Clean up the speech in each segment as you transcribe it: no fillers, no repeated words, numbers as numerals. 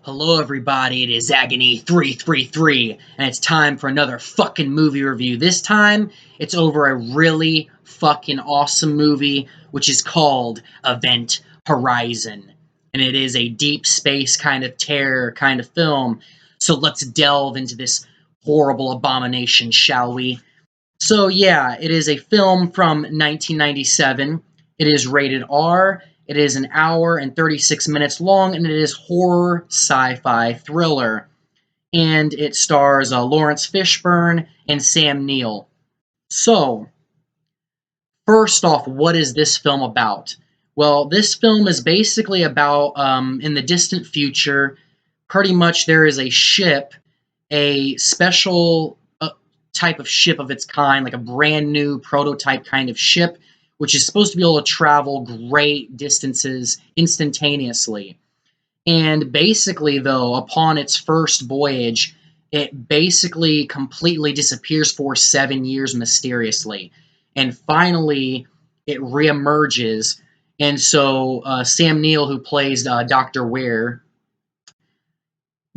Hello everybody, it is Agony333, and it's time for another fucking movie review. This time, it's over a really fucking awesome movie, which is called Event Horizon. And it is a deep space kind of terror kind of film. So let's delve into this horrible abomination, shall we? So yeah, it is a film from 1997. It is rated R. It is an hour and 36 minutes long, and it is horror sci-fi thriller. And it stars Lawrence Fishburne and Sam Neill. So, first off, what is this film about? Well, this film is basically about in the distant future. Pretty much, there is a ship, a special type of ship of its kind, like a brand new prototype kind of ship, which is supposed to be able to travel great distances instantaneously. And basically, though, upon its first voyage, it basically completely disappears for 7 years mysteriously. And finally, it reemerges. And so Sam Neill, who plays Dr. Ware,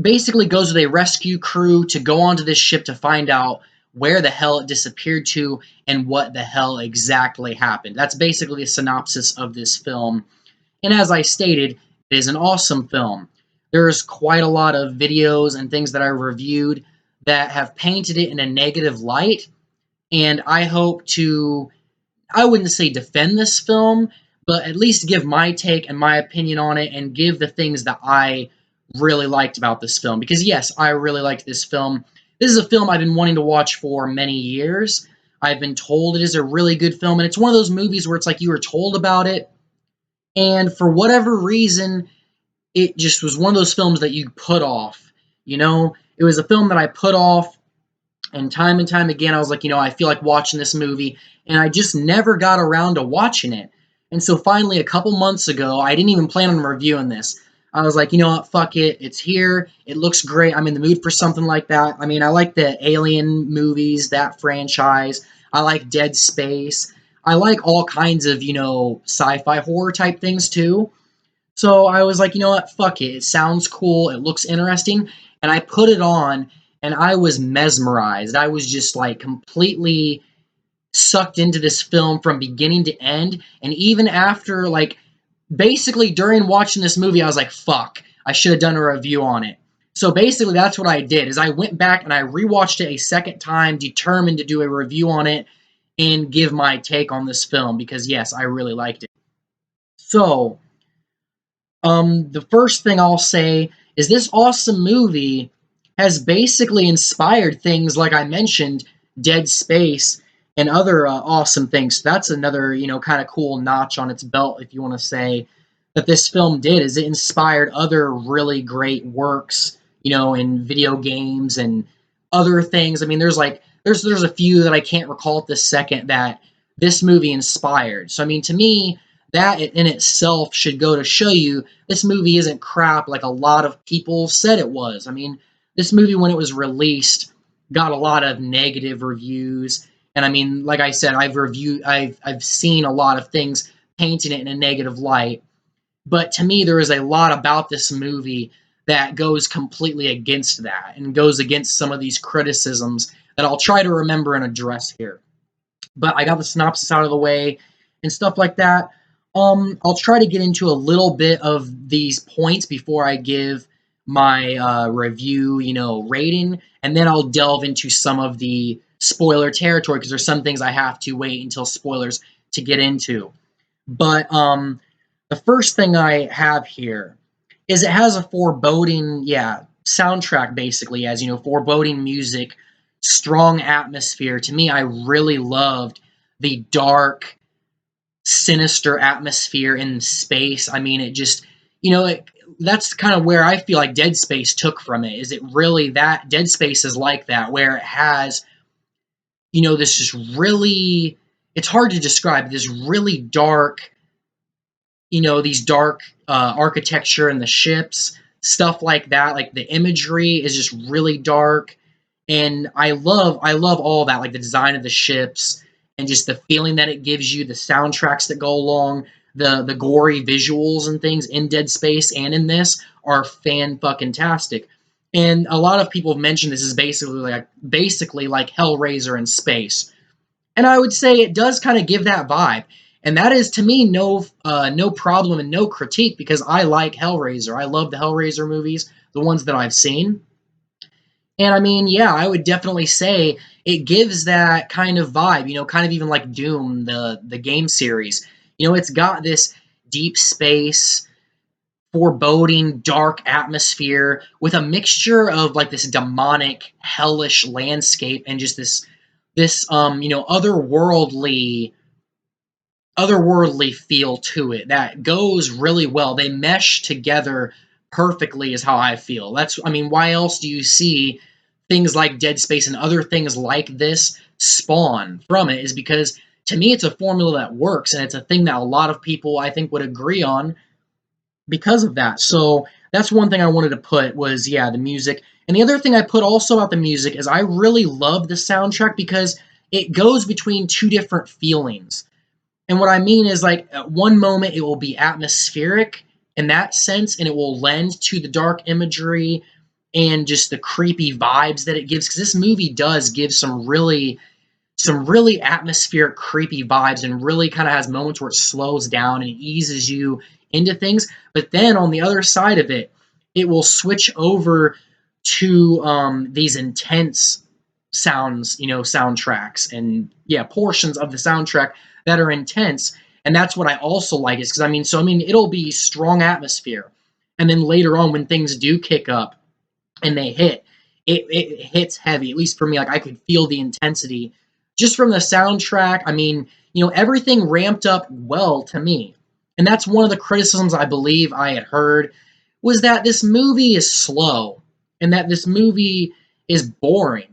basically goes with a rescue crew to go onto this ship to find out where the hell it disappeared to and what the hell exactly happened. That's basically a synopsis of this film. And as I stated, it is an awesome film. There's quite a lot of videos and things that I reviewed that have painted it in a negative light, and I hope to, I wouldn't say defend this film, but at least give my take and my opinion on it and give the things that I really liked about this film. Because yes, I really liked this film. This is a film I've been wanting to watch for many years. I've been told it is a really good film, and it's one of those movies where it's like you were told about it, and for whatever reason, it just was one of those films that you put off. You know, it was a film that I put off, and time again, I was like, I feel like watching this movie, and I just never got around to watching it. And so finally, a couple months ago, I didn't even plan on reviewing this. I was like, you know what, fuck it, it's here, it looks great, I'm in the mood for something like that. I mean, I like the Alien movies, that franchise, I like Dead Space, I like all kinds of, sci-fi horror type things too. So I was like, you know what, fuck it, it sounds cool, it looks interesting, and I put it on, and I was mesmerized. I was just like completely sucked into this film from beginning to end. And even after, like, basically during watching this movie, I was like, fuck, I should have done a review on it. So basically, that's what I did. Is I went back and I rewatched it a second time, determined to do a review on it and give my take on this film because yes, I really liked it. So, the first thing I'll say is this awesome movie has basically inspired things like I mentioned, Dead Space, and other awesome things. So that's another, kind of cool notch on its belt, if you want to say, that this film did, is it inspired other really great works, in video games and other things. I mean, there's a few that I can't recall at this second that this movie inspired. So I mean, to me, that in itself should go to show you this movie isn't crap like a lot of people said it was. I mean, this movie when it was released got a lot of negative reviews, and I mean, like I said, I've seen a lot of things painting it in a negative light. But to me, there is a lot about this movie that goes completely against that and goes against some of these criticisms that I'll try to remember and address here. But I got the synopsis out of the way and stuff like that. I'll try to get into a little bit of these points before I give my review, rating, and then I'll delve into some of the spoiler territory because there's some things I have to wait until spoilers to get into. But the first thing I have here is it has a foreboding, soundtrack basically, as foreboding music, strong atmosphere. To me, I really loved the dark, sinister atmosphere in space. I mean, it just, that's kind of where I feel like Dead Space took from it. Is it really that Dead Space is like that, where it has, this just really, it's hard to describe, this really dark, these dark architecture and the ships, stuff like that. Like the imagery is just really dark, and I love all that, like the design of the ships and just the feeling that it gives you, the soundtracks that go along. The gory visuals and things in Dead Space and in this are fan-fucking-tastic. And a lot of people have mentioned this is basically like Hellraiser in space. And I would say it does kind of give that vibe. And that is to me no problem and no critique because I like Hellraiser. I love the Hellraiser movies, the ones that I've seen. And I mean, yeah, I would definitely say it gives that kind of vibe, kind of even like Doom, the game series. It's got this deep space, foreboding, dark atmosphere with a mixture of like this demonic, hellish landscape and just this otherworldly feel to it that goes really well. They mesh together perfectly is how I feel. I mean, why else do you see things like Dead Space and other things like this spawn from it is because to me it's a formula that works and it's a thing that a lot of people I think would agree on because of that. So that's one thing I wanted to put was the music. And the other thing I put also about the music is I really love the soundtrack because it goes between two different feelings. And what I mean is, like, at one moment it will be atmospheric in that sense, and it will lend to the dark imagery and just the creepy vibes that it gives. Because this movie does give some really atmospheric, creepy vibes, and really kind of has moments where it slows down and eases you into things. But then on the other side of it, it will switch over to these intense soundtracks and portions of the soundtrack that are intense. And that's what I also like is because it'll be strong atmosphere, and then later on when things do kick up and they hit, it hits heavy. At least for me, like I could feel the intensity just from the soundtrack. Everything ramped up well to me, and that's one of the criticisms I believe I had heard was that this movie is slow and that this movie is boring.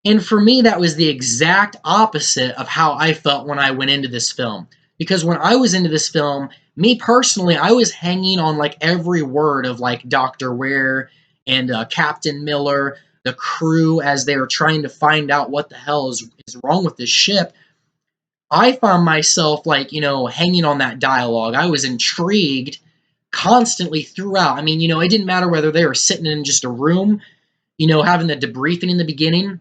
And for me, that was the exact opposite of how I felt when I went into this film. Because when I was into this film, me personally, I was hanging on like every word of like Dr. Ware and Captain Miller, the crew, as they were trying to find out what the hell is wrong with this ship. I found myself like, hanging on that dialogue. I was intrigued constantly throughout. It didn't matter whether they were sitting in just a room, having the debriefing in the beginning.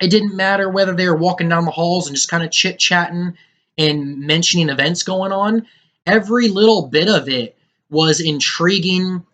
It didn't matter whether they were walking down the halls and just kind of chit-chatting and mentioning events going on. Every little bit of it was intriguing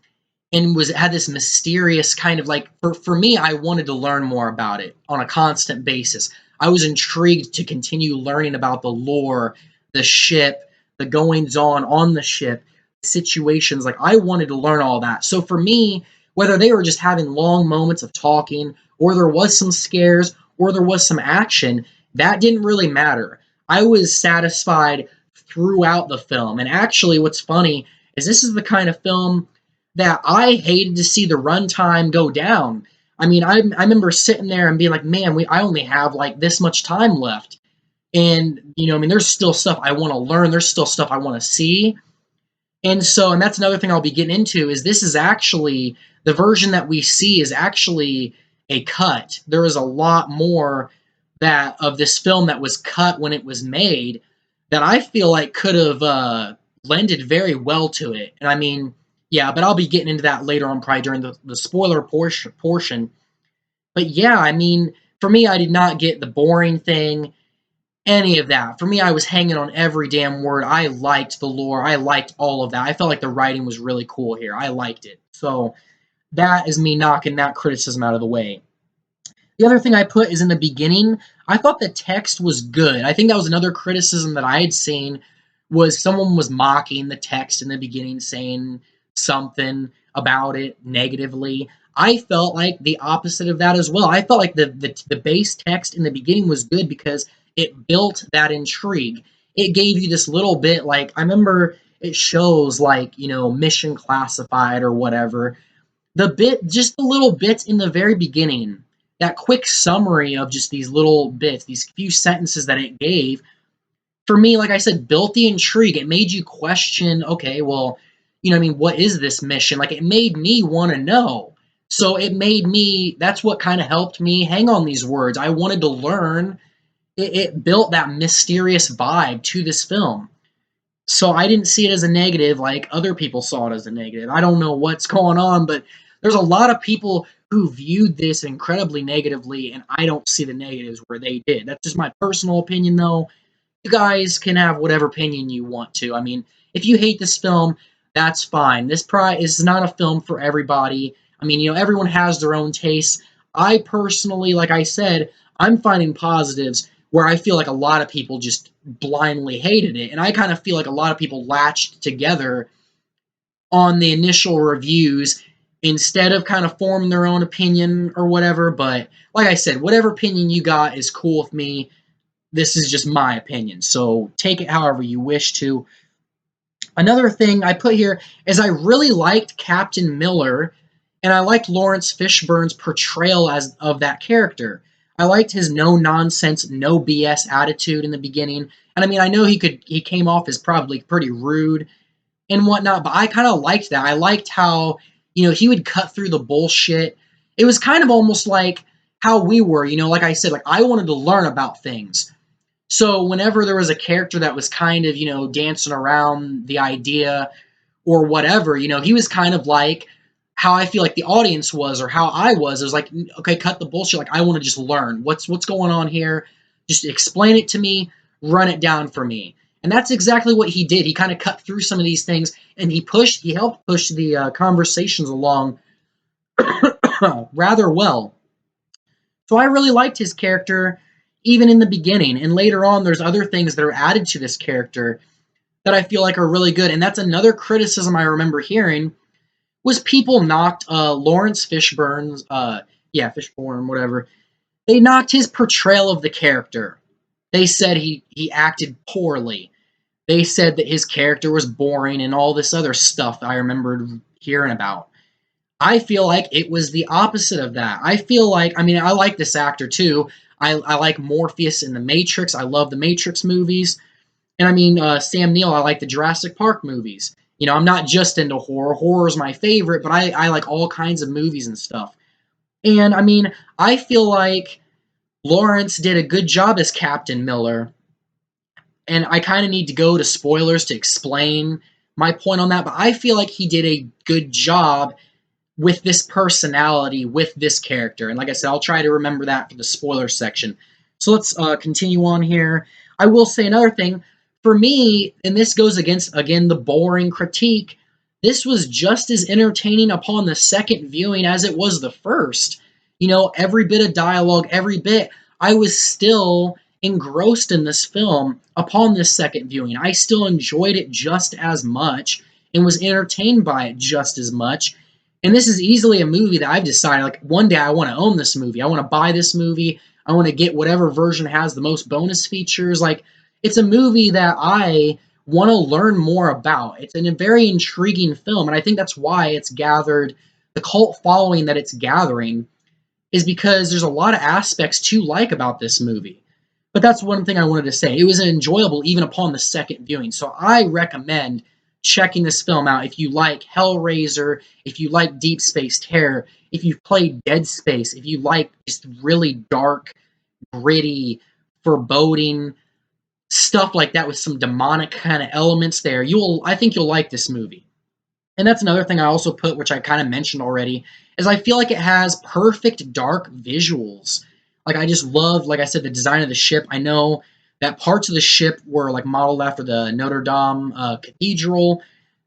and had this mysterious kind of like for me, I wanted to learn more about it on a constant basis. I was intrigued to continue learning about the lore, the ship, the goings on the ship, situations. Like I wanted to learn all that. So for me, whether they were just having long moments of talking or there was some scares or there was some action, that didn't really matter. I was satisfied throughout the film. And actually what's funny is this is the kind of film that I hated to see the runtime go down. I remember sitting there and being like, man, I only have like this much time left. And, there's still stuff I want to learn. There's still stuff I want to see. And so, and that's another thing I'll be getting into is this is actually, the version that we see is actually a cut. There is a lot more that of this film that was cut when it was made that I feel like could have lended very well to it. And but I'll be getting into that later on, probably during the spoiler portion. But for me, I did not get the boring thing, any of that. For me, I was hanging on every damn word. I liked the lore. I liked all of that. I felt like the writing was really cool here. I liked it. So that is me knocking that criticism out of the way. The other thing I put is in the beginning, I thought the text was good. I think that was another criticism that I had seen was someone was mocking the text in the beginning, saying something about it negatively. I felt like the opposite of that as well. I felt like the base text in the beginning was good because it built that intrigue. It gave you this little bit, like, I remember it shows, like, mission classified or whatever. Just the little bits in the very beginning, that quick summary of just these little bits, these few sentences that it gave, for me, like I said, built the intrigue. It made you question, okay, well, what is this mission? Like, it made me want to know. So that's what kind of helped me hang on these words. I wanted to learn. It built that mysterious vibe to this film. So I didn't see it as a negative like other people saw it as a negative. I don't know what's going on, but there's a lot of people who viewed this incredibly negatively, and I don't see the negatives where they did. That's just my personal opinion, though. You guys can have whatever opinion you want to. I mean, if you hate this film, that's fine. This is not a film for everybody. I mean, everyone has their own tastes. I personally, like I said, I'm finding positives where I feel like a lot of people just blindly hated it. And I kind of feel like a lot of people latched together on the initial reviews instead of kind of forming their own opinion or whatever. But like I said, whatever opinion you got is cool with me. This is just my opinion, so take it however you wish to. Another thing I put here is I really liked Captain Miller, and I liked Lawrence Fishburne's portrayal of that character. I liked his no nonsense, no BS attitude in the beginning, and I mean I know he came off as probably pretty rude and whatnot, but I kind of liked that. I liked how he would cut through the bullshit. It was kind of almost like how we were, like I said, like I wanted to learn about things. So whenever there was a character that was kind of, dancing around the idea or whatever, he was kind of like how I feel like the audience was or how I was. It was like, okay, cut the bullshit. Like I want to just learn what's going on here. Just explain it to me, run it down for me. And that's exactly what he did. He kind of cut through some of these things and he helped push the conversations along rather well. So I really liked his character even in the beginning. And later on, there's other things that are added to this character that I feel like are really good. And that's another criticism I remember hearing was people knocked Lawrence Fishburne's, Fishburne, whatever. They knocked his portrayal of the character. They said he acted poorly. They said that his character was boring and all this other stuff I remembered hearing about. I feel like it was the opposite of that. I feel like, I mean, I like this actor too. I like Morpheus in The Matrix. I love the Matrix movies. And I mean, Sam Neill, I like the Jurassic Park movies. I'm not just into horror. Horror is my favorite, but I like all kinds of movies and stuff. And I mean, I feel like Lawrence did a good job as Captain Miller. And I kind of need to go to spoilers to explain my point on that, but I feel like he did a good job with this personality, with this character. And like I said, I'll try to remember that for the spoiler section. So let's continue on here. I will say another thing. For me, and this goes against, again, the boring critique, this was just as entertaining upon the second viewing as it was the first. Every bit of dialogue, every bit, I was still engrossed in this film upon this second viewing. I still enjoyed it just as much and was entertained by it just as much. And this is easily a movie that I've decided, like, one day I want to own this movie. I want to buy this movie. I want to get whatever version has the most bonus features. Like, it's a movie that I want to learn more about. It's a very intriguing film, and I think that's why it's gathered the cult following that it's gathering, is because there's a lot of aspects to like about this movie. But that's one thing I wanted to say. It was enjoyable even upon the second viewing. So I recommend checking this film out if you like Hellraiser, if you like Deep Space Terror, if you've played Dead Space, if you like just really dark, gritty, foreboding stuff like that with some demonic kind of elements there. I think you'll like this movie. And that's another thing I also put, which I kind of mentioned already, is I feel like it has perfect dark visuals. Like I just love, like I said, the design of the ship. I know that parts of the ship were like modeled after the Notre Dame Cathedral,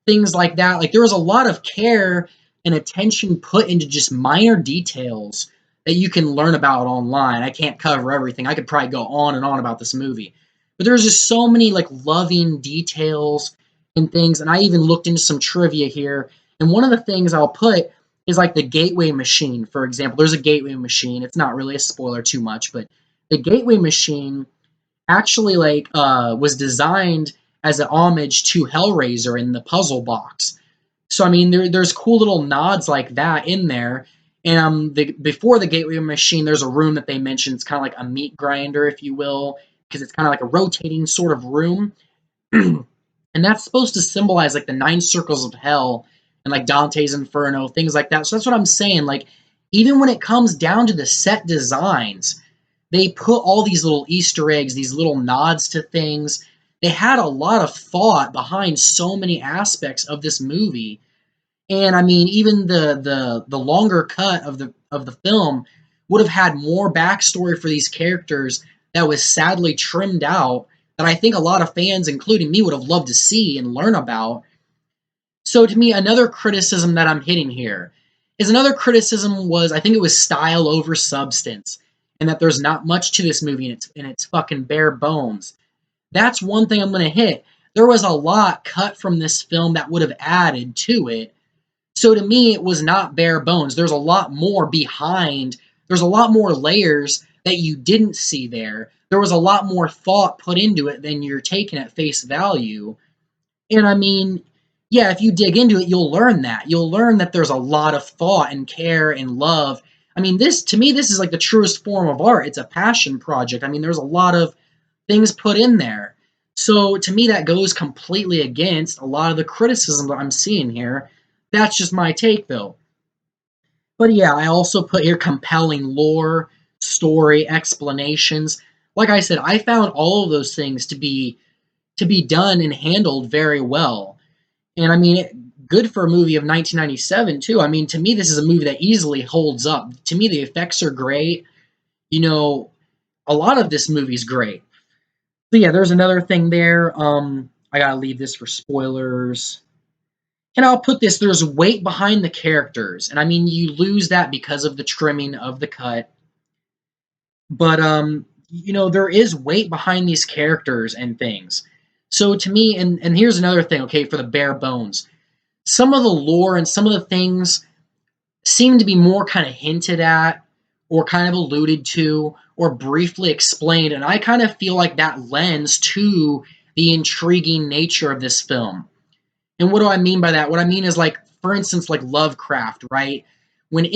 things like that. Like there was a lot of care and attention put into just minor details that you can learn about online. I can't cover everything. I could probably go on and on about this movie. But there's just so many like loving details and things. And I even looked into some trivia here. And one of the things I'll put is like the gateway machine, for example. There's a gateway machine. It's not really a spoiler too much, but the gateway machine actually was designed as an homage to Hellraiser in the puzzle box. So I mean, there's cool little nods like that in there. And before the gateway machine, there's a room that they mentioned. It's kind of like a meat grinder, if you will, because it's kind of like a rotating sort of room. And that's supposed to symbolize like the nine circles of hell and like Dante's Inferno, things like that. So that's what I'm saying. Like, even when it comes down to the set designs, they put all these little Easter eggs, these little nods to things. They had a lot of thought behind so many aspects of this movie. And I mean, even the longer cut of the film would have had more backstory for these characters that was sadly trimmed out, that I think a lot of fans, including me, would have loved to see and learn about. So to me, another criticism that I'm hitting here is, another criticism was, I think it was style over substance, and that there's not much to this movie, and it's fucking bare bones. That's one thing I'm gonna hit. There was a lot cut from this film that would have added to it. So to me, it was not bare bones. There's a lot more behind. There's a lot more layers that you didn't see there. There was a lot more thought put into it than you're taking at face value. And I mean, yeah, if you dig into it, you'll learn that. You'll learn that there's a lot of thought and care and love. I mean, this, to me, this is like the truest form of art. It's a passion project. I mean, there's a lot of things put in there. So to me, that goes completely against a lot of the criticism that I'm seeing here. That's just my take, though. But yeah, I also put here compelling lore, story, explanations. Like I said, I found all of those things to be done and handled very well. And I mean, good for a movie of 1997 too. I mean, to me, this is a movie that easily holds up. To me, the effects are great. You know, a lot of this movie's great. So yeah, there's another thing there. I gotta leave this for spoilers. And I'll put this: there's weight behind the characters, and I mean, you lose that because of the trimming of the cut. But there is weight behind these characters and things. So to me, and here's another thing. Okay, for the bare bones, some of the lore and some of the things seem to be more kind of hinted at, or kind of alluded to, or briefly explained, and I kind of feel like that lends to the intriguing nature of this film. And what do I mean by that? What I mean is, like, for instance, like Lovecraft, right? When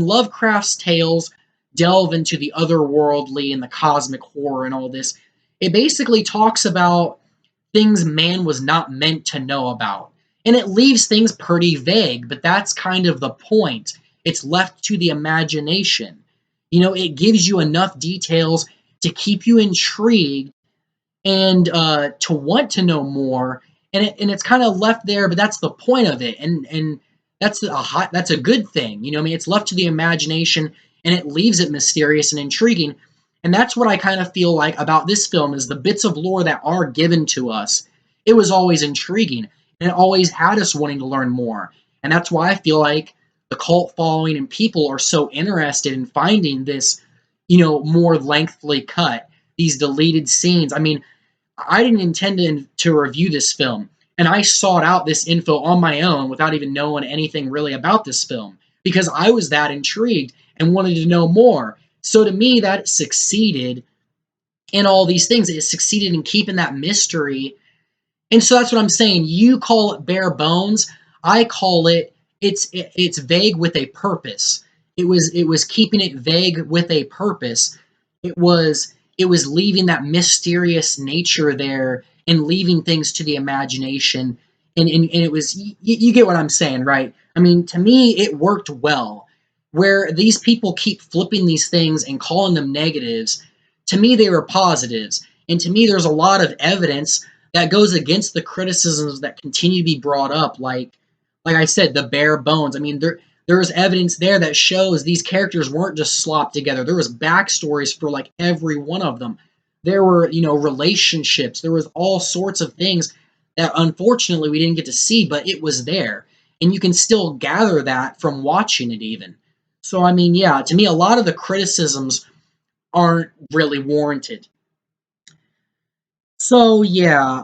Lovecraft's tales delve into the otherworldly and the cosmic horror and all this, it basically talks about things man was not meant to know about. And it leaves things pretty vague, but that's kind of the point. It's left to the imagination. It gives you enough details to keep you intrigued and to want to know more. And it's kind of left there, but that's the point of it. And that's a good thing. I mean, it's left to the imagination, and it leaves it mysterious and intriguing. And that's what I kind of feel like about this film, is the bits of lore that are given to us. It was always intriguing, and it always had us wanting to learn more. And that's why I feel like the cult following and people are so interested in finding this, more lengthily cut, these deleted scenes. I mean, I didn't intend to review this film, and I sought out this info on my own without even knowing anything really about this film, because I was that intrigued and wanted to know more. So to me, that succeeded in all these things. It succeeded in keeping that mystery. And so that's what I'm saying. You call it bare bones. I call it's vague with a purpose. It was keeping it vague with a purpose. It was leaving that mysterious nature there and leaving things to the imagination. And it was, you get what I'm saying, right? I mean, to me, it worked well. Where these people keep flipping these things and calling them negatives, to me, they were positives. And to me, there's a lot of evidence that goes against the criticisms that continue to be brought up. Like I said, the bare bones. I mean, there was evidence there that shows these characters weren't just slopped together. There was backstories for like every one of them. There were, relationships. There was all sorts of things that unfortunately we didn't get to see, but it was there. And you can still gather that from watching it even. So I mean, yeah, to me a lot of the criticisms aren't really warranted. So yeah,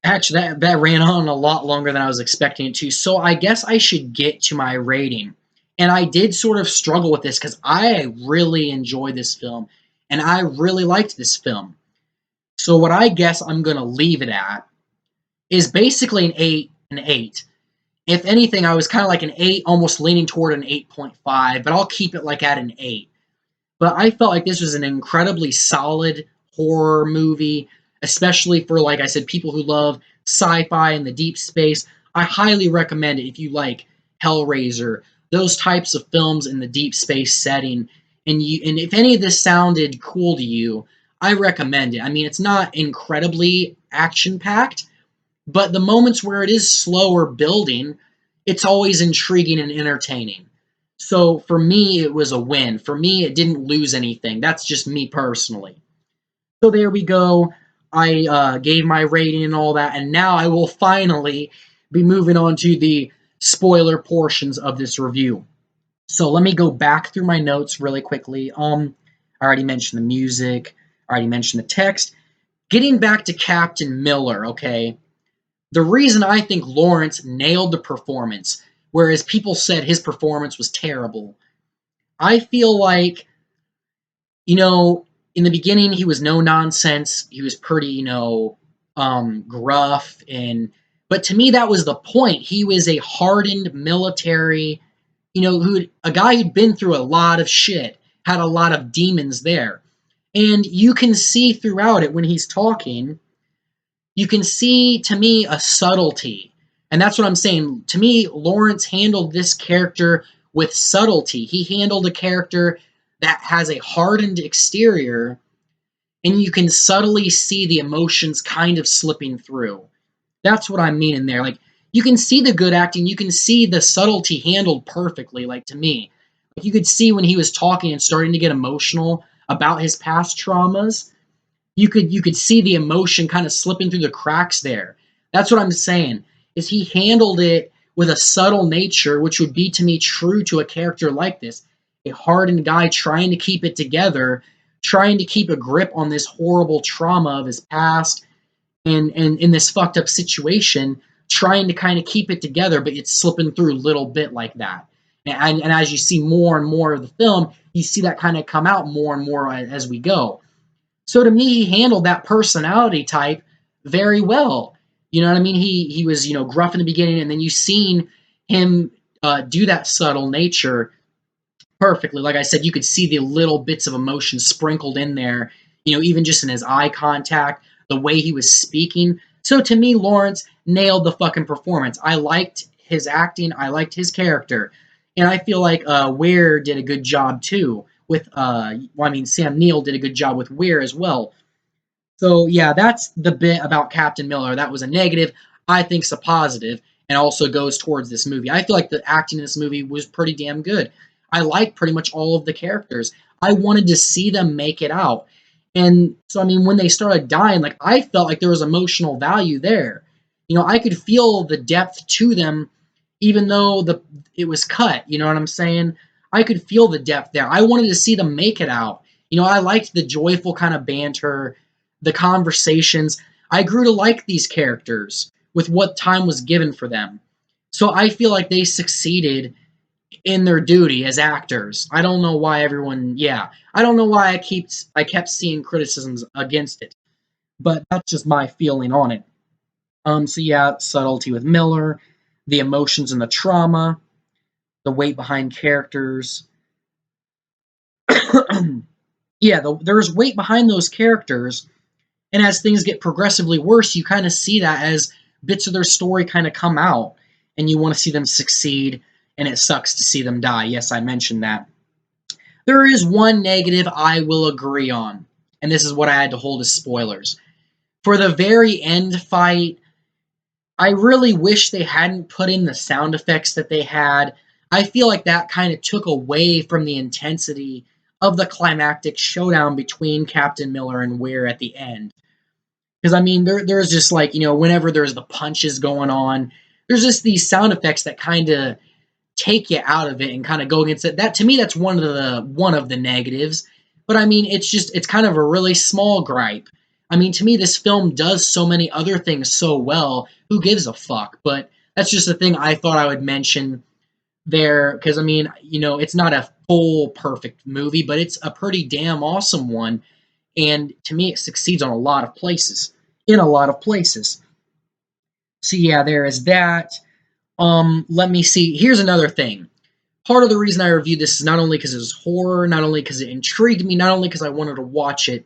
actually, that ran on a lot longer than I was expecting it to. So I guess I should get to my rating. And I did sort of struggle with this because I really enjoyed this film and I really liked this film. So what I guess I'm going to leave it at is basically an 8, an 8. If anything, I was kind of like an 8, almost leaning toward an 8.5, but I'll keep it like at an 8. But I felt like this was an incredibly solid horror movie, especially for, like I said, people who love sci-fi and the deep space. I highly recommend it if you like Hellraiser, those types of films in the deep space setting. And if any of this sounded cool to you, I recommend it. I mean, it's not incredibly action-packed, but the moments where it is slower building, it's always intriguing and entertaining. So for me, it was a win. For me, it didn't lose anything. That's just me personally. So there we go. I gave my rating and all that, and now I will finally be moving on to the spoiler portions of this review. So let me go back through my notes really quickly. I already mentioned the music. I already mentioned the text. Getting back to Captain Miller, okay. The reason I think Lawrence nailed the performance, whereas people said his performance was terrible, I feel like, you know, in the beginning he was no nonsense. He was pretty, gruff, but to me that was the point. He was a hardened military, who a guy who'd been through a lot of shit, had a lot of demons there. And you can see throughout it when he's talking, you can see, to me, a subtlety. And that's what I'm saying. To me, Lawrence handled this character with subtlety. He handled a character that has a hardened exterior, and you can subtly see the emotions kind of slipping through. That's what I mean in there. Like, you can see the good acting, you can see the subtlety handled perfectly, like, to me. Like, you could see when he was talking and starting to get emotional about his past traumas, you could see the emotion kind of slipping through the cracks there. That's what I'm saying. Is he handled it with a subtle nature, which would be, to me, true to a character like this, a hardened guy trying to keep it together, trying to keep a grip on this horrible trauma of his past, and in this fucked up situation, trying to kind of keep it together, but it's slipping through a little bit like that. And as you see more and more of the film, you see that kind of come out more and more as we go. So to me, he handled that personality type very well. You know what I mean? He was, gruff in the beginning, and then you seen him do that subtle nature perfectly. Like I said, you could see the little bits of emotion sprinkled in there, even just in his eye contact, the way he was speaking. So to me, Lawrence nailed the fucking performance. I liked his acting, I liked his character, and I feel like Weir did a good job too. With Sam Neill did a good job with Weir as well. So yeah, that's the bit about Captain Miller. That was a negative. I think it's a positive, and also goes towards this movie. I feel like the acting in this movie was pretty damn good. I like pretty much all of the characters. I wanted to see them make it out. And so, I mean, when they started dying, like, I felt like there was emotional value there. I could feel the depth to them, even though it was cut. You know what I'm saying? I could feel the depth there. I wanted to see them make it out. I liked the joyful kind of banter, the conversations. I grew to like these characters with what time was given for them. So I feel like they succeeded in their duty as actors. I don't know why I don't know why I kept seeing criticisms against it, but that's just my feeling on it. So yeah, subtlety with Miller, the emotions and the trauma, the weight behind characters. Yeah, there's weight behind those characters, and as things get progressively worse, you kind of see that as bits of their story kind of come out, and you want to see them succeed, and it sucks to see them die. Yes, I mentioned that. There is one negative I will agree on, and this is what I had to hold as spoilers. For the very end fight, I really wish they hadn't put in the sound effects that they had. I feel like that kind of took away from the intensity of the climactic showdown between Captain Miller and Weir at the end. Because, I mean, there's just like, whenever there's the punches going on, there's just these sound effects that kind of take you out of it and kind of go against it. That, to me, that's one of the negatives. But I mean, it's kind of a really small gripe. I mean, to me, this film does so many other things so well. Who gives a fuck? But that's just the thing I thought I would mention there, because I mean, it's not a full perfect movie, but it's a pretty damn awesome one. And to me, it succeeds on a lot of places. In a lot of places. So yeah, there is that. Let me see. Here's another thing. Part of the reason I reviewed this is not only because it was horror, not only because it intrigued me, not only because I wanted to watch it,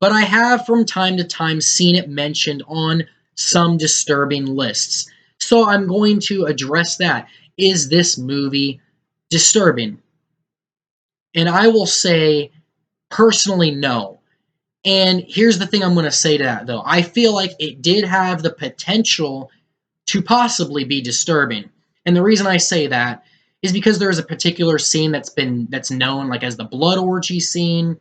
but I have from time to time seen it mentioned on some disturbing lists. So I'm going to address that. Is this movie disturbing? And I will say, personally, no. And here's the thing I'm going to say to that, though. I feel like it did have the potential to possibly be disturbing. And the reason I say that is because there is a particular scene that's known like as the blood orgy scene.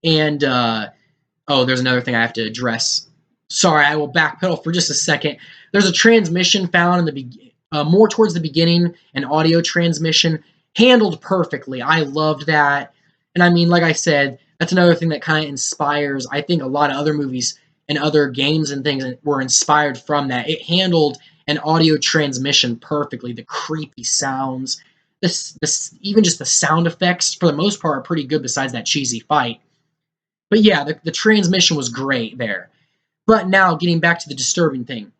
And oh, there's another thing I have to address. Sorry, I will backpedal for just a second. There's a transmission found in more towards the beginning, an audio transmission handled perfectly. I loved that. And I mean, like I said, that's another thing that kind of inspires. I think a lot of other movies and other games and things were inspired from that. It handled an audio transmission perfectly. The creepy sounds, this even just the sound effects for the most part are pretty good. Besides that cheesy fight, but yeah, the transmission was great there. But now getting back to the disturbing thing,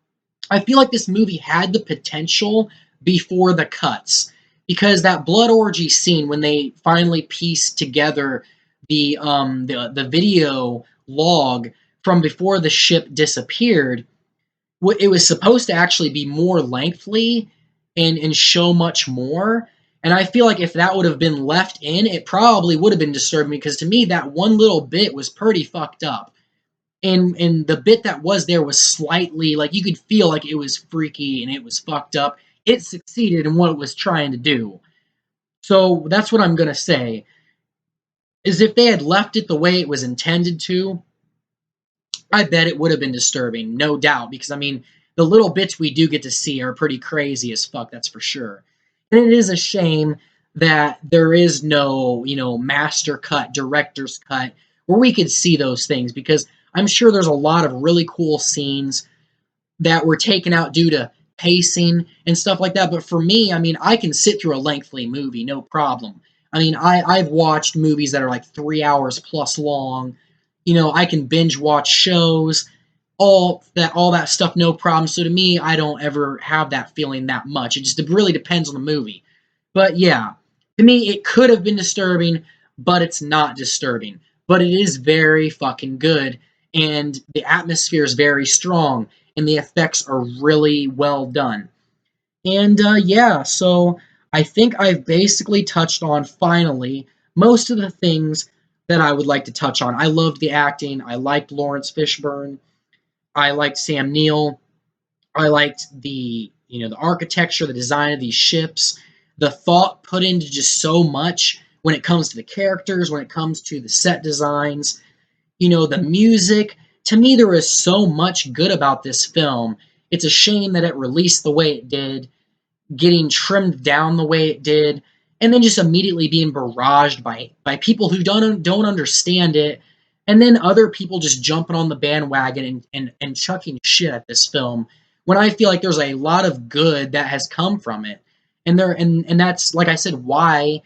I feel like this movie had the potential before the cuts, because that blood orgy scene when they finally pieced together the video log from before the ship disappeared, it was supposed to actually be more lengthy and show much more. And I feel like if that would have been left in, it probably would have been disturbing, because to me that one little bit was pretty fucked up. And the bit that was there was slightly like you could feel like it was freaky and it was fucked up. It succeeded in what it was trying to do. So that's what I'm gonna say. Is if they had left it the way it was intended to, I bet it would have been disturbing, no doubt, because I mean, the little bits we do get to see are pretty crazy as fuck, that's for sure. And it is a shame that there is no, master cut, director's cut, where we could see those things, because I'm sure there's a lot of really cool scenes that were taken out due to pacing and stuff like that. But for me, I mean, I can sit through a lengthy movie, no problem. I mean, I've watched movies that are like 3 hours plus long. I can binge watch shows, all that stuff, no problem. So to me, I don't ever have that feeling that much. It really depends on the movie. But yeah, to me, it could have been disturbing, but it's not disturbing. But it is very fucking good, and the atmosphere is very strong, and the effects are really well done. And yeah, so I think I've basically touched on finally most of the things that I would like to touch on. I loved the acting. I liked Lawrence Fishburne. I liked Sam Neill. I liked the architecture, the design of these ships, the thought put into just so much when it comes to the characters, when it comes to the set designs, the music. To me, there is so much good about this film. It's a shame that it released the way it did, getting trimmed down the way it did, and then just immediately being barraged by people who don't understand it, and then other people just jumping on the bandwagon and chucking shit at this film, when I feel like there's a lot of good that has come from it. And that's, like I said, why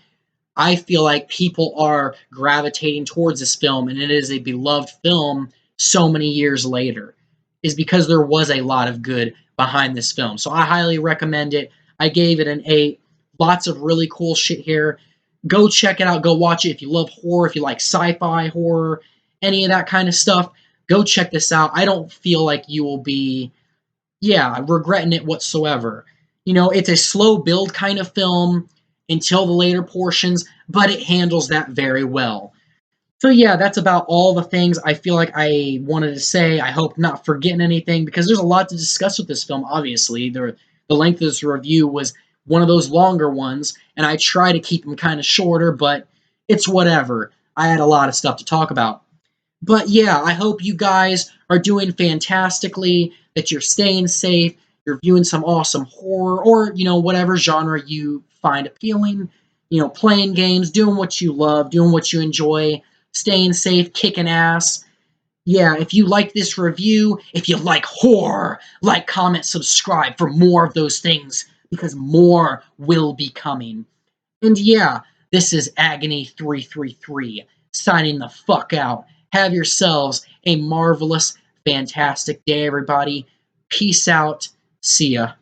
I feel like people are gravitating towards this film, and it is a beloved film so many years later, is because there was a lot of good behind this film. So I highly recommend it. I gave it an 8. Lots of really cool shit here. Go check it out. Go watch it if you love horror, if you like sci-fi horror, any of that kind of stuff. Go check this out. I don't feel like you will be, regretting it whatsoever. It's a slow build kind of film until the later portions, but it handles that very well. So yeah, that's about all the things I feel like I wanted to say. I hope not forgetting anything, because there's a lot to discuss with this film. Obviously, the length of this review was one of those longer ones, and I try to keep them kind of shorter, but it's whatever. I had a lot of stuff to talk about. But yeah, I hope you guys are doing fantastically, that you're staying safe, you're viewing some awesome horror, or, whatever genre you find appealing, playing games, doing what you love, doing what you enjoy, staying safe, kicking ass. Yeah, if you like this review, if you like horror, like, comment, subscribe for more of those things, because more will be coming. And yeah, this is Agony333 signing the fuck out. Have yourselves a marvelous, fantastic day, everybody. Peace out. See ya.